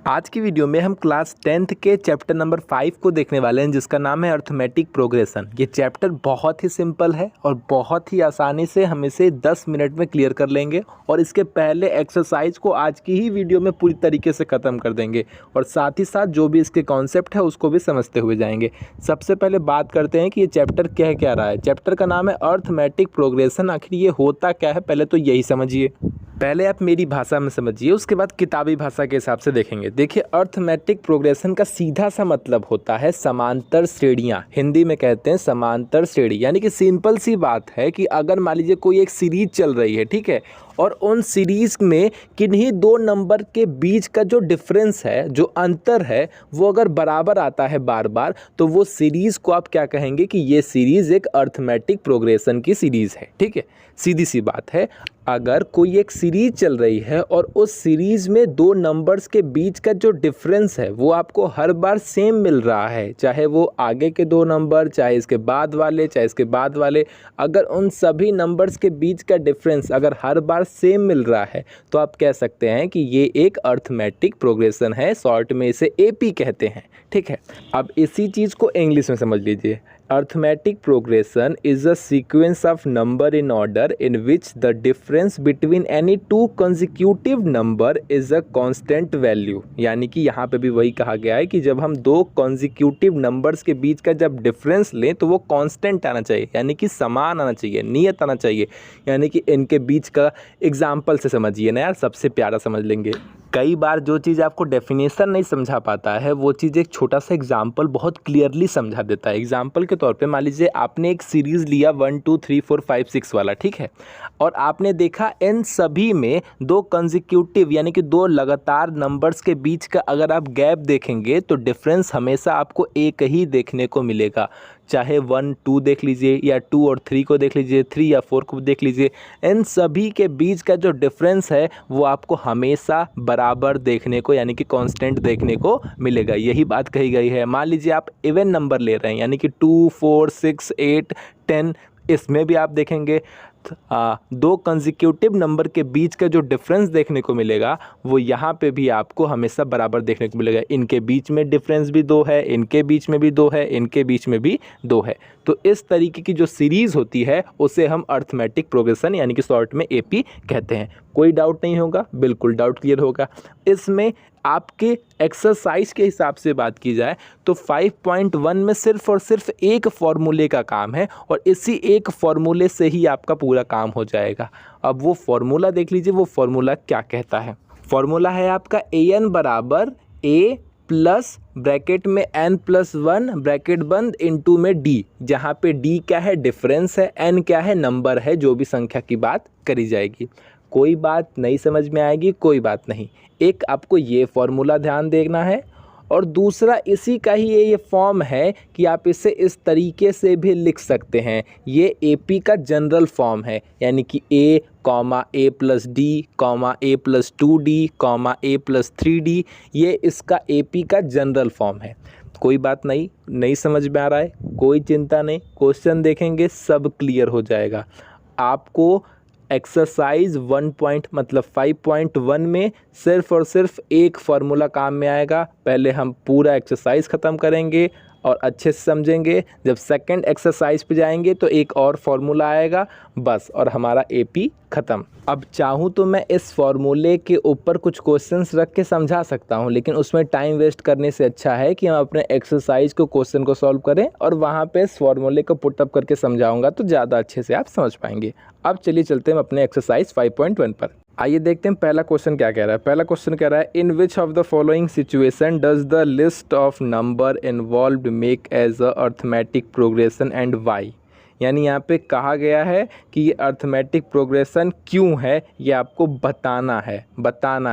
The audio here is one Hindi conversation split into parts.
आज की वीडियो में हम क्लास 10th के चैप्टर नंबर 5 को देखने वाले हैं, जिसका नाम है अर्थमेटिक प्रोग्रेशन। ये चैप्टर बहुत ही सिंपल है और बहुत ही आसानी से हम इसे 10 मिनट में क्लियर कर लेंगे और इसके पहले एक्सरसाइज को आज की ही वीडियो में पूरी तरीके से ख़त्म कर देंगे और साथ ही साथ जो भी इसके कॉन्सेप्ट है उसको भी समझते हुए जाएंगे। सबसे पहले बात करते हैं कि ये चैप्टर कह क्या रहा है। चैप्टर का नाम है अर्थमेटिक प्रोग्रेशन। आखिर ये होता क्या है, पहले तो यही समझिए। पहले आप मेरी भाषा में समझिए, उसके बाद किताबी भाषा के हिसाब से देखेंगे। देखिए, अर्थमेटिक प्रोग्रेशन का सीधा सा मतलब होता है समांतर श्रेणियाँ। हिंदी में कहते हैं समांतर श्रेणी, यानी कि सिंपल सी बात है कि अगर मान लीजिए कोई एक सीरीज चल रही है, ठीक है, और उन सीरीज़ में किन्हीं दो नंबर के बीच का जो डिफरेंस है, जो अंतर है, वो अगर बराबर आता है बार बार, तो वो सीरीज़ को आप क्या कहेंगे कि ये सीरीज़ एक अर्थमेटिक प्रोग्रेशन की सीरीज़ है। ठीक है, सीधी सी बात है। अगर कोई एक सीरीज चल रही है और उस सीरीज में दो नंबर्स के बीच का जो डिफरेंस है वो आपको हर बार सेम मिल रहा है, चाहे वो आगे के दो नंबर, चाहे इसके बाद वाले, चाहे इसके बाद वाले, अगर उन सभी नंबर्स के बीच का डिफरेंस अगर हर बार सेम मिल रहा है तो आप कह सकते हैं कि ये एक अर्थमेटिक प्रोग्रेशन है। शॉर्ट में इसे एपी कहते हैं। ठीक है, अब इसी चीज़ को इंग्लिश में समझ लीजिए। Arithmetic progression is a sequence of number in order in which the difference between any two consecutive number is a constant value। यानी कि यहाँ पे भी वही कहा गया है कि जब हम दो consecutive numbers के बीच का जब डिफरेंस लें तो वो constant आना चाहिए, यानी कि समान आना चाहिए, नियत आना चाहिए। यानी कि इनके बीच का एग्जाम्पल से समझिए ना यार, सबसे प्यारा समझ लेंगे। कई बार जो चीज़ आपको डेफिनेशन नहीं समझा पाता है वो चीज़ एक छोटा सा एग्जाम्पल बहुत क्लियरली समझा देता है। एग्जाम्पल के तौर पे मान लीजिए आपने एक सीरीज़ लिया 1 2 3 4 5 6 वाला, ठीक है, और आपने देखा इन सभी में दो कंसेक्यूटिव यानी कि दो लगातार नंबर्स के बीच का अगर आप गैप देखेंगे तो डिफरेंस हमेशा आपको एक ही देखने को मिलेगा। चाहे 1 2 देख लीजिए या 2 और 3 को देख लीजिए, 3 या 4 को देख लीजिए, इन सभी के बीच का जो डिफरेंस है वो आपको हमेशा बराबर देखने को यानी कि कांस्टेंट देखने को मिलेगा। यही बात कही गई है। मान लीजिए आप इवन नंबर ले रहे हैं यानी कि 2 4 6 8 10, इसमें भी आप देखेंगे दो कंसेक्यूटिव नंबर के बीच का जो डिफरेंस देखने को मिलेगा वो यहाँ पे भी आपको हमेशा बराबर देखने को मिलेगा। इनके बीच में डिफरेंस भी दो है, इनके बीच में भी दो है, इनके बीच में भी दो है। तो इस तरीके की जो सीरीज़ होती है उसे हम अर्थमेटिक प्रोग्रेशन यानी कि शॉर्ट में एपी कहते हैं। कोई डाउट नहीं होगा, बिल्कुल डाउट क्लियर होगा। इसमें आपके एक्सरसाइज के हिसाब से बात की जाए तो 5.1 में सिर्फ और सिर्फ एक फॉर्मूले का काम है और इसी एक फॉर्मूले से ही आपका पूरा काम हो जाएगा। अब वो फॉर्मूला देख लीजिए, वो फॉर्मूला क्या कहता है। फॉर्मूला है आपका an बराबर a प्लस ब्रैकेट में n+1 ब्रैकेट बंद इनटू में d, जहाँ पे d क्या है, डिफरेंस है, n क्या है, नंबर है, जो भी संख्या की बात करी जाएगी। कोई बात नहीं समझ में आएगी, कोई बात नहीं। एक आपको ये फॉर्मूला ध्यान देना है और दूसरा इसी का ही ये फॉर्म है कि आप इसे इस तरीके से भी लिख सकते हैं। ये एपी का जनरल फॉर्म है, यानी कि a + d a + 2d a + 3d, ये इसका एपी का जनरल फॉर्म है। कोई बात नहीं समझ में आ रहा है, कोई चिंता नहीं, क्वेश्चन देखेंगे सब क्लियर हो जाएगा। आपको एक्सरसाइज 5.1 में सिर्फ और सिर्फ एक फार्मूला काम में आएगा। पहले हम पूरा एक्सरसाइज ख़त्म करेंगे और अच्छे से समझेंगे। जब सेकंड एक्सरसाइज पे जाएंगे तो एक और फार्मूला आएगा, बस, और हमारा एपी ख़त्म। अब चाहूँ तो मैं इस फार्मूले के ऊपर कुछ क्वेश्चंस रख के समझा सकता हूँ, लेकिन उसमें टाइम वेस्ट करने से अच्छा है कि हम अपने एक्सरसाइज को क्वेश्चन को सॉल्व करें और वहाँ पे इस फार्मूले को पुटअप करके समझाऊंगा तो ज़्यादा अच्छे से आप समझ पाएंगे। अब चलिए चलते हैं अपने एक्सरसाइज 5.1 पर। आइए देखते हैं पहला क्वेश्चन क्या कह रहा है। पहला क्वेश्चन कह रहा है, in which of the following situation does the list of number involved make as a arithmetic progression and why. यानी यहाँ पे कहा गया है कि ये अर्थमेटिक प्रोग्रेशन क्यों है, ये आपको बताना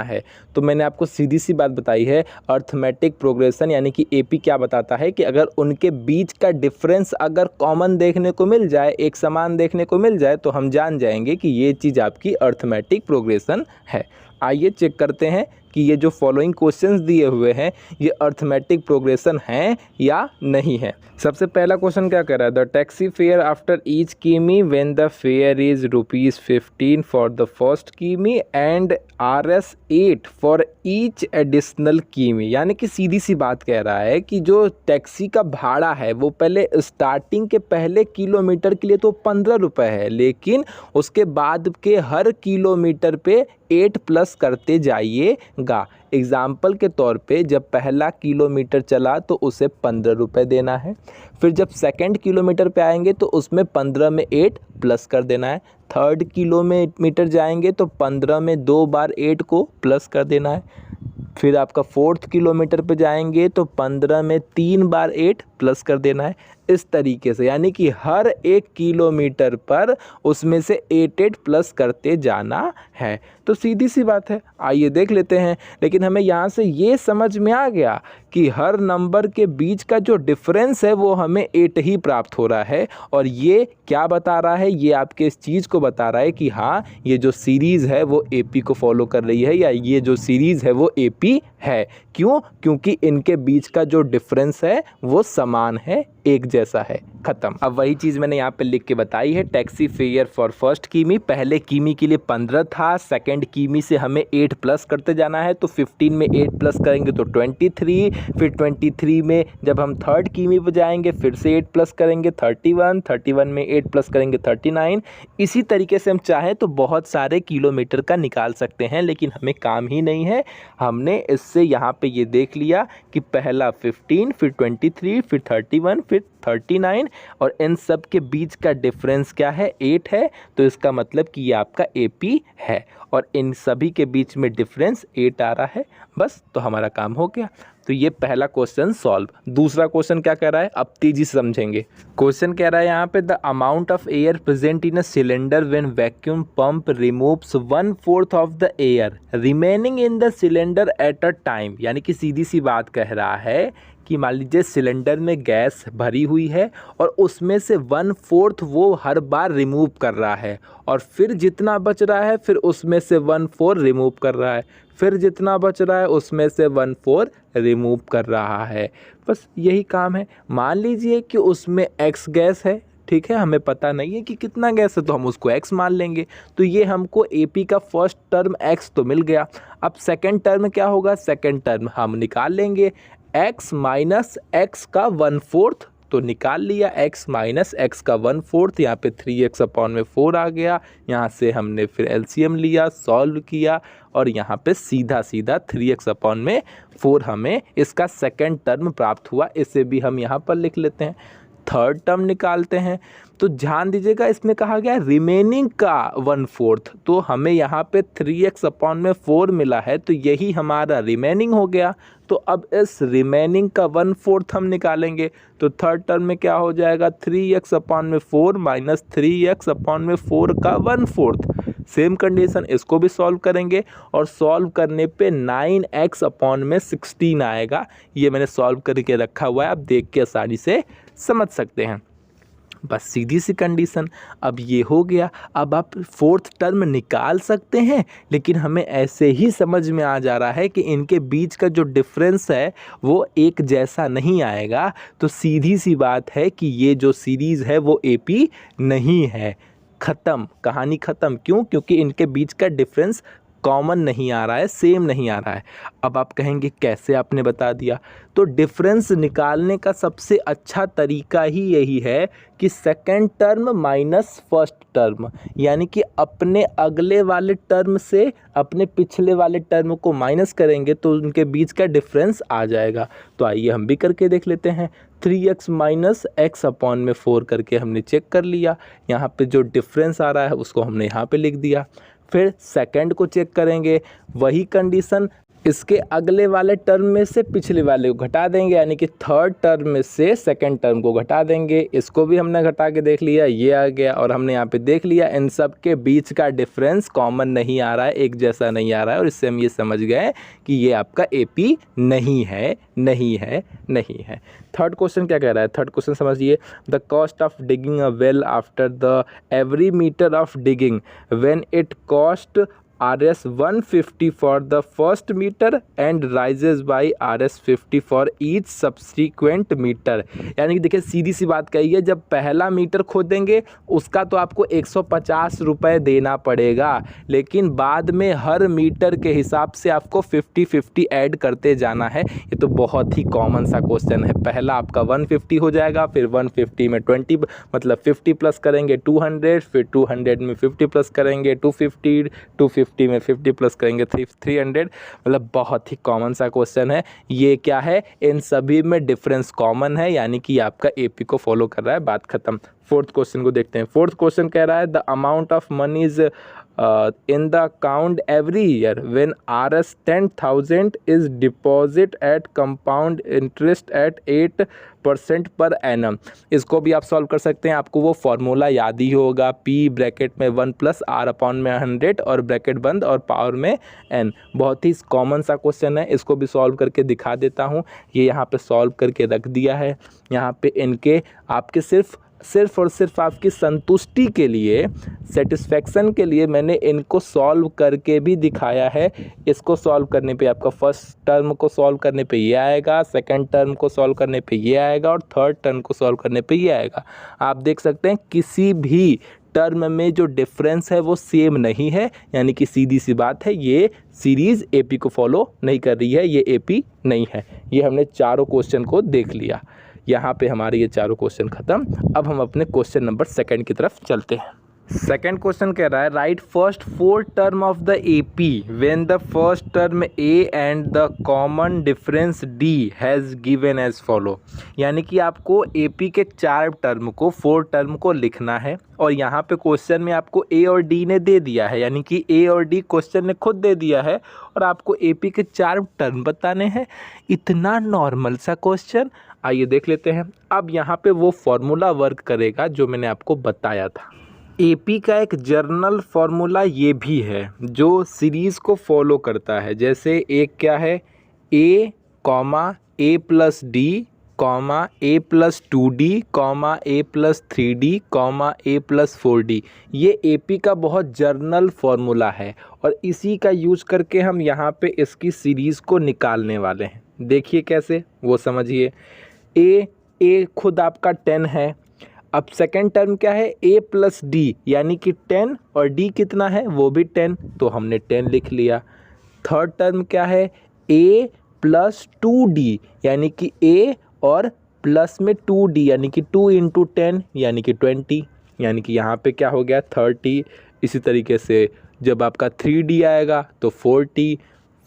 है। तो मैंने आपको सीधी सी बात बताई है, अर्थमेटिक प्रोग्रेशन यानी कि एपी क्या बताता है कि अगर उनके बीच का डिफरेंस अगर कॉमन देखने को मिल जाए, एक समान देखने को मिल जाए, तो हम जान जाएंगे कि ये चीज़ आपकी अर्थमेटिक प्रोग्रेशन है। आइए चेक करते हैं कि ये जो फॉलोइंग क्वेश्चंस दिए हुए हैं ये अर्थमेटिक प्रोग्रेशन हैं या नहीं है। सबसे पहला क्वेश्चन क्या कह रहा है, the taxi fare after each km when the fare is ₹15 for the first km and Rs 8 for each additional km. यानी कि सीधी सी बात कह रहा है कि जो टैक्सी का भाड़ा है वो पहले स्टार्टिंग के पहले किलोमीटर के लिए तो 15 रुपये है, लेकिन उसके बाद के हर किलोमीटर पे 8 प्लस करते जाइएगा। एग्ज़ाम्पल के तौर पे जब पहला किलोमीटर चला तो उसे 15 रुपये देना है, फिर जब सेकंड किलोमीटर पे आएंगे तो उसमें 15 में 8 प्लस कर देना है, थर्ड किलोमीटर जाएंगे तो 15 में 2 बार 8 को प्लस कर देना है, फिर आपका फोर्थ किलोमीटर पे जाएंगे तो 15 में 3 बार 8 प्लस कर देना है। इस तरीके से यानी कि हर एक किलोमीटर पर उसमें से 8 प्लस करते जाना है। तो सीधी सी बात है, आइए देख लेते हैं। लेकिन हमें यहाँ से ये समझ में आ गया कि हर नंबर के बीच का जो डिफरेंस है वो हमें 8 ही प्राप्त हो रहा है। और ये क्या बता रहा है, ये आपके इस चीज़ को बता रहा है कि हाँ ये जो सीरीज़ है वो AP को फॉलो कर रही है, या ये जो सीरीज़ है वो AP है। क्यों? क्योंकि इनके बीच का जो डिफरेंस है वो समान है, एक जैसा है, ख़त्म। अब वही चीज़ मैंने यहाँ पे लिख के बताई है। टैक्सी फेयर फॉर फर्स्ट किमी, पहले किमी के लिए 15 था, सेकंड किमी से हमें 8 प्लस करते जाना है, तो 15 में 8 प्लस करेंगे तो 23, फिर 23 में जब हम थर्ड किमी पर जाएंगे फिर से 8 प्लस करेंगे 31, 31 में 8 प्लस करेंगे 39। इसी तरीके से हम चाहें तो बहुत सारे किलोमीटर का निकाल सकते हैं, लेकिन हमें काम ही नहीं है। हमने इससे यहाँ पे ये देख लिया कि पहला 15, फिर 23, फिर 31, फिर 39, और इन सब के बीच का डिफरेंस क्या है, 8 है। तो इसका मतलब कि ये आपका AP है, और इन सभी के बीच में डिफरेंस 8 आ रहा है। बस, तो हमारा काम हो गया। तो ये पहला क्वेश्चन सॉल्व। दूसरा क्वेश्चन क्या कह रहा है, अब तेजी से समझेंगे। क्वेश्चन कह रहा है यहाँ पे, the amount of air present in a cylinder when vacuum pump removes 1/4 of the air remaining in the cylinder at a time. यानी कि सीधी सी बात कह रहा है कि मान लीजिए सिलेंडर में गैस भरी हुई है और उसमें से 1/4 वो हर बार रिमूव कर रहा है, और फिर जितना बच रहा है फिर उसमें से 1/4 रिमूव कर रहा है, फिर जितना बच रहा है उसमें से 1/4 रिमूव कर रहा है। बस यही काम है। मान लीजिए कि उसमें X गैस है, ठीक है, हमें पता नहीं है कि कितना गैस है तो हम उसको X मान लेंगे। तो ये हमको AP का फर्स्ट टर्म X तो मिल गया। अब सेकंड टर्म क्या होगा, सेकंड टर्म हम निकाल लेंगे, X माइनस X का 1/4 तो निकाल लिया, X माइनस X का 1/4, यहाँ पे 3x/4 आ गया। यहाँ से हमने फिर LCM लिया, सॉल्व किया, और यहाँ पे सीधा सीधा 3x/4 हमें इसका सेकंड टर्म प्राप्त हुआ। इसे भी हम यहाँ पर लिख लेते हैं। थर्ड टर्म निकालते हैं, तो ध्यान दीजिएगा इसमें कहा गया रिमेनिंग का 1/4, तो हमें यहाँ पे 3x/4 मिला है, तो यही हमारा रिमेनिंग हो गया। तो अब इस रिमेनिंग का 1/4 हम निकालेंगे, तो थर्ड टर्म में क्या हो जाएगा, 3x/4 माइनस 3x/4 का 1/4। सेम कंडीशन, इसको भी सॉल्व करेंगे, और सॉल्व करने पे 9x/16 आएगा। ये मैंने सॉल्व करके रखा हुआ है, आप देख के आसानी से समझ सकते हैं। बस सीधी सी कंडीशन। अब ये हो गया। अब आप फोर्थ टर्म निकाल सकते हैं, लेकिन हमें ऐसे ही समझ में आ जा रहा है कि इनके बीच का जो डिफरेंस है वो एक जैसा नहीं आएगा। तो सीधी सी बात है कि ये जो सीरीज़ है वो AP नहीं है। ख़त्म, कहानी ख़त्म। क्यों? क्योंकि इनके बीच का डिफरेंस कॉमन नहीं आ रहा है, सेम नहीं आ रहा है। अब आप कहेंगे कैसे आपने बता दिया, तो डिफरेंस निकालने का सबसे अच्छा तरीका ही यही है कि second term minus first term, यानी कि अपने अगले वाले टर्म से अपने पिछले वाले टर्म को माइनस करेंगे तो उनके बीच का डिफरेंस आ जाएगा। तो आइए हम भी करके देख लेते हैं। 3x माइनस x/4 करके हमने चेक कर लिया। यहाँ पे जो डिफरेंस आ रहा है उसको हमने यहाँ पे लिख दिया। फिर सेकंड को चेक करेंगे, वही कंडीशन, इसके अगले वाले टर्म में से पिछले वाले को घटा देंगे, यानी कि थर्ड टर्म में से सेकंड टर्म को घटा देंगे। इसको भी हमने घटा के देख लिया, ये आ गया। और हमने यहाँ पे देख लिया इन सब के बीच का डिफरेंस कॉमन नहीं आ रहा है, एक जैसा नहीं आ रहा है, और इससे हम ये समझ गए कि ये आपका AP नहीं है, नहीं है, नहीं है। थर्ड क्वेश्चन क्या कह रहा है, थर्ड क्वेश्चन समझिए। The cost of digging a well after the every meter of digging when it cost Rs 150 for the first meter and rises by Rs 50 for each subsequent meter। यानी कि देखिए सीधी सी बात कही है, जब पहला मीटर खोदेंगे उसका तो आपको 150 रुपये देना पड़ेगा, लेकिन बाद में हर मीटर के हिसाब से आपको 50-50 ऐड करते जाना है। ये तो बहुत ही कॉमन सा क्वेश्चन है। पहला आपका 150 हो जाएगा, फिर 150 में 20 मतलब 50 प्लस करेंगे 200, फिर 200 में 50 प्लस करेंगे 250, 250 में 50 प्लस करेंगे 300। मतलब बहुत ही कॉमन सा क्वेश्चन है। ये क्या है, इन सभी में डिफरेंस कॉमन है, यानी कि आपका एपी को फॉलो कर रहा है। बात खत्म। फोर्थ क्वेश्चन को देखते हैं। फोर्थ क्वेश्चन कह रहा है the amount of money is in the account every year when Rs 10,000 is deposit at compound interest at 8% per annum। इसको भी आप सॉल्व कर सकते हैं। आपको वो फॉर्मूला याद ही होगा, P ब्रैकेट में 1 प्लस R अपॉन में 100 और ब्रैकेट बंद और पावर में n। बहुत ही कॉमन सा क्वेश्चन है, इसको भी सॉल्व करके दिखा देता हूँ। ये यहाँ पे सॉल्व करके रख दिया है। यहाँ पे इनके आपके सिर्फ और सिर्फ आपकी संतुष्टि के लिए, सेटिस्फेक्शन के लिए मैंने इनको सॉल्व करके भी दिखाया है। इसको सॉल्व करने पे आपका फर्स्ट टर्म को सॉल्व करने पे ये आएगा, सेकंड टर्म को सॉल्व करने पे ये आएगा और थर्ड टर्म को सॉल्व करने पे ये आएगा। आप देख सकते हैं किसी भी टर्म में जो डिफरेंस है वो सेम नहीं है, यानी कि सीधी सी बात है, ये सीरीज़ एपी को फॉलो नहीं कर रही है, ये एपी नहीं है। ये हमने चारों क्वेश्चन को देख लिया। यहाँ पे हमारे ये चारों क्वेश्चन ख़त्म। अब हम अपने क्वेश्चन नंबर सेकंड की तरफ चलते हैं। सेकंड क्वेश्चन कह रहा है right first 4 term of the AP when the first term A and the common difference D has given as follow. यानी कि आपको एपी के 4 टर्म को 4 टर्म को लिखना है और यहाँ पे क्वेश्चन में आपको ए और डी ने दे दिया है, यानी कि ए और डी क्वेश्चन ने खुद दे दिया है और आपको एपी के 4 टर्म बताने हैं। इतना नॉर्मल सा क्वेश्चन, आइए देख लेते हैं। अब यहाँ पे वो फॉर्मूला वर्क करेगा जो मैंने आपको बताया था। एपी का एक जर्नल फार्मूला ये भी है जो सीरीज़ को फॉलो करता है। जैसे एक क्या है, ए कॉमा ए प्लस डी कॉमा ए प्लस 2d कॉमा ए प्लस 3d कॉमा ए प्लस 4d। ये एपी का बहुत जर्नल फार्मूला है और इसी का यूज करके हम यहाँ पे इसकी सीरीज़ को निकालने वाले हैं। देखिए कैसे, वो समझिए। ए खुद आपका 10 है। अब सेकेंड टर्म क्या है, a प्लस डी यानी कि 10 और d कितना है वो भी 10, तो हमने 10 लिख लिया। थर्ड टर्म क्या है, a प्लस 2d यानी कि a और प्लस में 2d यानी कि 2 इंटू 10 यानी कि 20, यानी कि यहाँ पे क्या हो गया 30। इसी तरीके से जब आपका 3d आएगा तो 40,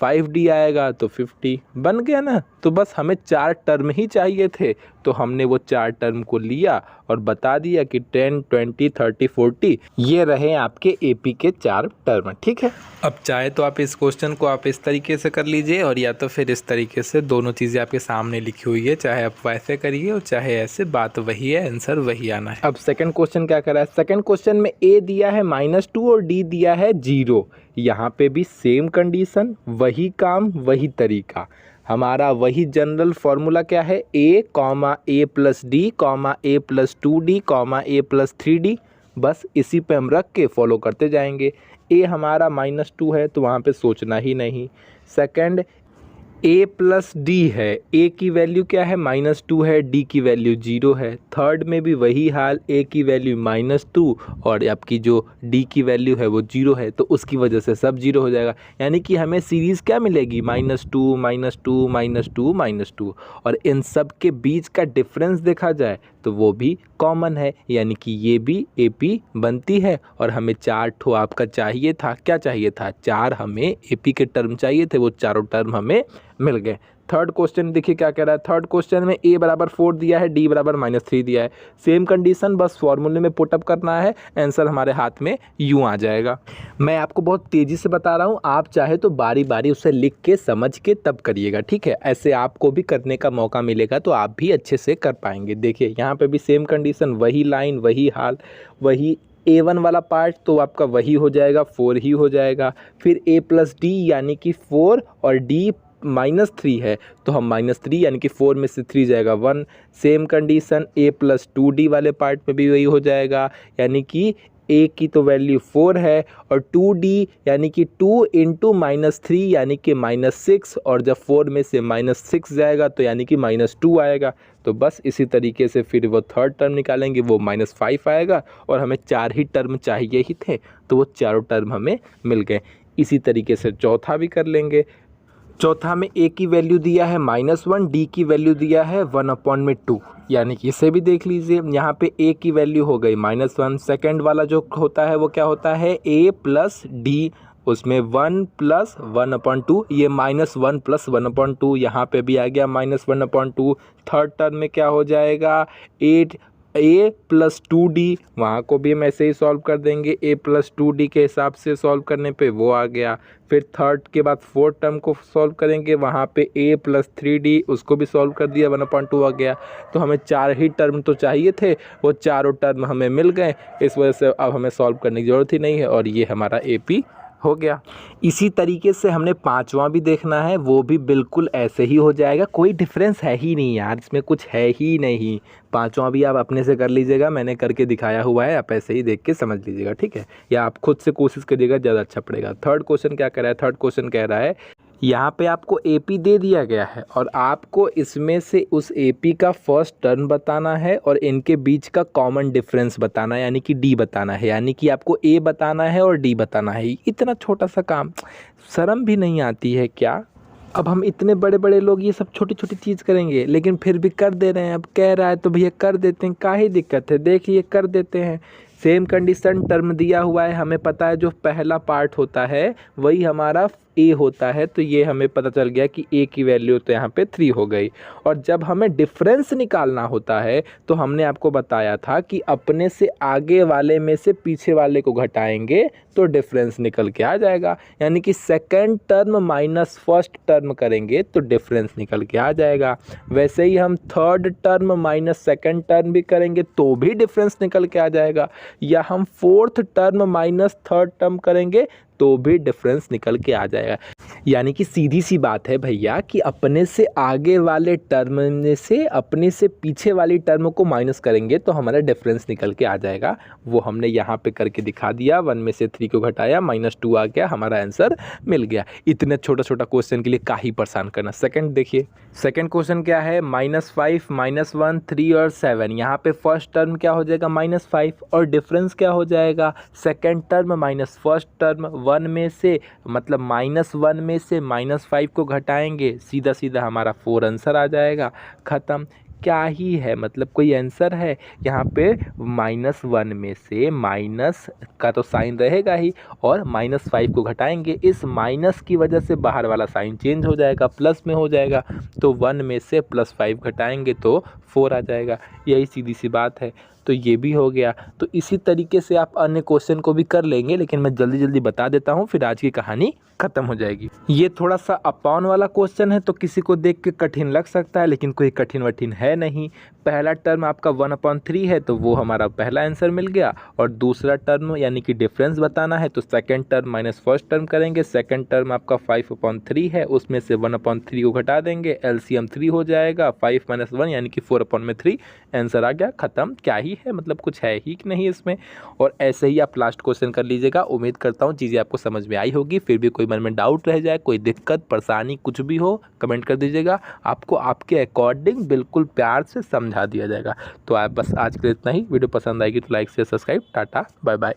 5d आएगा तो 50। बन गया ना। तो बस हमें 4 टर्म ही चाहिए थे, तो हमने वो 4 टर्म को लिया और बता दिया कि 10, 20, 30, 40 ये रहे आपके एपी के 4 टर्म। ठीक है। अब चाहे तो आप इस क्वेश्चन को आप इस तरीके से कर लीजिए और या तो फिर इस तरीके से, दोनों चीज़ें आपके सामने लिखी हुई है, चाहे आप वैसे करिए और चाहे ऐसे, बात वही है, आंसर वही आना है। अब सेकंड क्वेश्चन क्या कर रहा है, सेकंड क्वेश्चन में ए दिया है -2 और डी दिया है 0। यहाँ पे भी सेम कंडीशन, वही काम वही तरीका। हमारा वही जनरल फार्मूला क्या है, a comma A plus D comma A plus 2d comma A plus 3d। बस इसी पे हम रख के फॉलो करते जाएंगे। a हमारा -2 है तो वहाँ पे सोचना ही नहीं। सेकंड a प्लस डी है, a की वैल्यू क्या है -2 है, d की वैल्यू 0 है। थर्ड में भी वही हाल, a की वैल्यू -2 और आपकी जो d की वैल्यू है वो 0 है, तो उसकी वजह से सब 0 हो जाएगा। यानी कि हमें सीरीज़ क्या मिलेगी, -2 -2 -2 -2। और इन सब के बीच का डिफरेंस देखा जाए तो वो भी कॉमन है, यानी कि ये भी एपी बनती है। और हमें 4 ठो आपका चाहिए था, क्या चाहिए था, 4 हमें एपी के टर्म चाहिए थे, वो चारों टर्म हमें मिल गए। थर्ड क्वेश्चन देखिए क्या कह रहा है। थर्ड क्वेश्चन में a बराबर 4 दिया है, d बराबर -3 दिया है। सेम कंडीशन, बस फॉर्मूले में पुटअप करना है, आंसर हमारे हाथ में यूँ आ जाएगा। मैं आपको बहुत तेज़ी से बता रहा हूँ, आप चाहे तो बारी बारी उसे लिख के समझ के तब करिएगा। ठीक है, ऐसे आपको भी करने का मौका मिलेगा तो आप भी अच्छे से कर पाएंगे। देखिए यहाँ पर भी सेम कंडीशन, वही लाइन वही हाल, वही a1 वाला पार्ट तो आपका वही हो जाएगा, 4 ही हो जाएगा। फिर a प्लस डी यानी कि 4 और d -3 है तो हम -3 यानी कि 4 में से 3 जाएगा 1। Same condition a plus 2d वाले पार्ट में भी वही हो जाएगा, यानी कि a की तो वैल्यू 4 है और 2d यानी कि 2 इंटू -3 यानी कि -6, और जब 4 में से -6 जाएगा तो यानी कि -2 आएगा। तो बस इसी तरीके से फिर वो थर्ड टर्म निकालेंगे, वो -5 आएगा और हमें 4 ही टर्म चाहिए ही थे, तो वो चारों टर्म हमें मिल गए। इसी तरीके से चौथा भी कर लेंगे। चौथा में a की वैल्यू दिया है -1, d की वैल्यू दिया है 1/2, यानी कि इसे भी देख लीजिए। यहाँ पे a की वैल्यू हो गई -1, सेकंड वाला जो होता है वो क्या होता है a प्लस d, उसमें 1 प्लस 1/2, ये -1 प्लस 1/2 यहाँ पे भी आ गया -1/2। थर्ड टर्म में क्या हो जाएगा, 8 a प्लस 2d, वहाँ को भी हम ऐसे ही सॉल्व कर देंगे, a प्लस 2d के हिसाब से सॉल्व करने पे वो आ गया। फिर थर्ड के बाद फोर्थ टर्म को सॉल्व करेंगे, वहाँ पे a प्लस 3d, उसको भी सॉल्व कर दिया, 1/2 आ गया। तो हमें 4 ही टर्म तो चाहिए थे, वो चारों टर्म हमें मिल गए। इस वजह से अब हमें सॉल्व करने की ज़रूरत ही नहीं है और ये हमारा AP हो गया। इसी तरीके से हमने पांचवा भी देखना है, वो भी बिल्कुल ऐसे ही हो जाएगा, कोई डिफरेंस है ही नहीं यार, इसमें कुछ है ही नहीं। पांचवा भी आप अपने से कर लीजिएगा, मैंने करके दिखाया हुआ है, आप ऐसे ही देख के समझ लीजिएगा, ठीक है, या आप खुद से कोशिश करिएगा, ज़्यादा अच्छा पड़ेगा। थर्ड क्वेश्चन क्या कह रहा है, थर्ड क्वेश्चन कह रहा है यहाँ पे आपको AP दे दिया गया है और आपको इसमें से उस AP का फर्स्ट टर्म बताना है और इनके बीच का कॉमन डिफरेंस बताना है, यानी कि D बताना है, यानी कि आपको A बताना है और D बताना है। इतना छोटा सा काम, शर्म भी नहीं आती है क्या? अब हम इतने बड़े बड़े लोग ये सब छोटी छोटी चीज़ करेंगे, लेकिन फिर भी कर दे रहे हैं। अब कह रहा है तो भैया कर देते हैं, काहे दिक्कत है, देखिए कर देते हैं। सेम कंडीशन टर्म दिया हुआ है, हमें पता है जो पहला पार्ट होता है वही हमारा A होता है, तो ये हमें पता चल गया कि A की वैल्यू तो यहाँ पे 3 हो गई। और जब हमें डिफरेंस निकालना होता है तो हमने आपको बताया था कि अपने से आगे वाले में से पीछे वाले को घटाएंगे तो डिफरेंस निकल के आ जाएगा, यानी कि second term minus first term करेंगे तो डिफरेंस निकल के आ जाएगा। वैसे ही हम third term minus second term भी करेंगे तो भी डिफरेंस निकल के आ जाएगा, या हम fourth term minus third term करेंगे तो भी डिफरेंस निकल के आ जाएगा। यानी कि सीधी सी बात है भैया कि अपने से आगे वाले टर्म में से अपने से पीछे वाली टर्म को माइनस करेंगे तो हमारा डिफरेंस निकल के आ जाएगा। वो हमने यहाँ पे करके दिखा दिया, 1 में से 3 को घटाया, -2 आ गया, हमारा आंसर मिल गया। इतने छोटा छोटा क्वेश्चन के लिए काहे परेशान करना। सेकंड देखिए, सेकंड क्वेश्चन क्या है, -5, -1, 3 और 7। यहाँ पे फर्स्ट टर्म क्या हो जाएगा, -5, और डिफरेंस क्या हो जाएगा, second term minus first term. 1 में से मतलब -1 में से -5 को घटाएंगे, सीधा सीधा हमारा 4 आंसर आ जाएगा, ख़त्म। क्या ही है, मतलब कोई आंसर है यहाँ पे। -1 में से माइनस का तो साइन रहेगा ही, और -5 को घटाएंगे, इस माइनस की वजह से बाहर वाला साइन चेंज हो जाएगा, प्लस में हो जाएगा। तो 1 में से +5 घटाएंगे तो 4 आ जाएगा, यही सीधी सी बात है। तो ये भी हो गया। तो इसी तरीके से आप अन्य क्वेश्चन को भी कर लेंगे, लेकिन मैं जल्दी जल्दी बता देता हूँ, फिर आज की कहानी खत्म हो जाएगी। ये थोड़ा सा अपॉन वाला क्वेश्चन है, तो किसी को देख के कठिन लग सकता है, लेकिन कोई कठिन वठिन है नहीं। पहला टर्म आपका 1/3 है, तो वो हमारा पहला आंसर मिल गया। और दूसरा टर्म यानी कि डिफरेंस बताना है, तो second term minus first term करेंगे। सेकंड टर्म आपका 5/3 है, उसमें से 1/3 को घटा देंगे, एलसीएम 3 हो जाएगा, 5 - 1 यानी कि 4/3, आंसर आ गया, खत्म। क्या ही है, मतलब कुछ है ही नहीं इसमें। और ऐसे ही आप लास्ट क्वेश्चन कर लीजिएगा। उम्मीद करता हूँ चीज़ें आपको समझ में आई होगी। फिर भी कोई मन में डाउट रह जाए, कोई दिक्कत परेशानी कुछ भी हो, कमेंट कर दीजिएगा, आपको आपके अकॉर्डिंग बिल्कुल प्यार से समझा दिया जाएगा। तो आप बस आज के लिए इतना ही। वीडियो पसंद आएगी तो like share subscribe. Tata bye bye.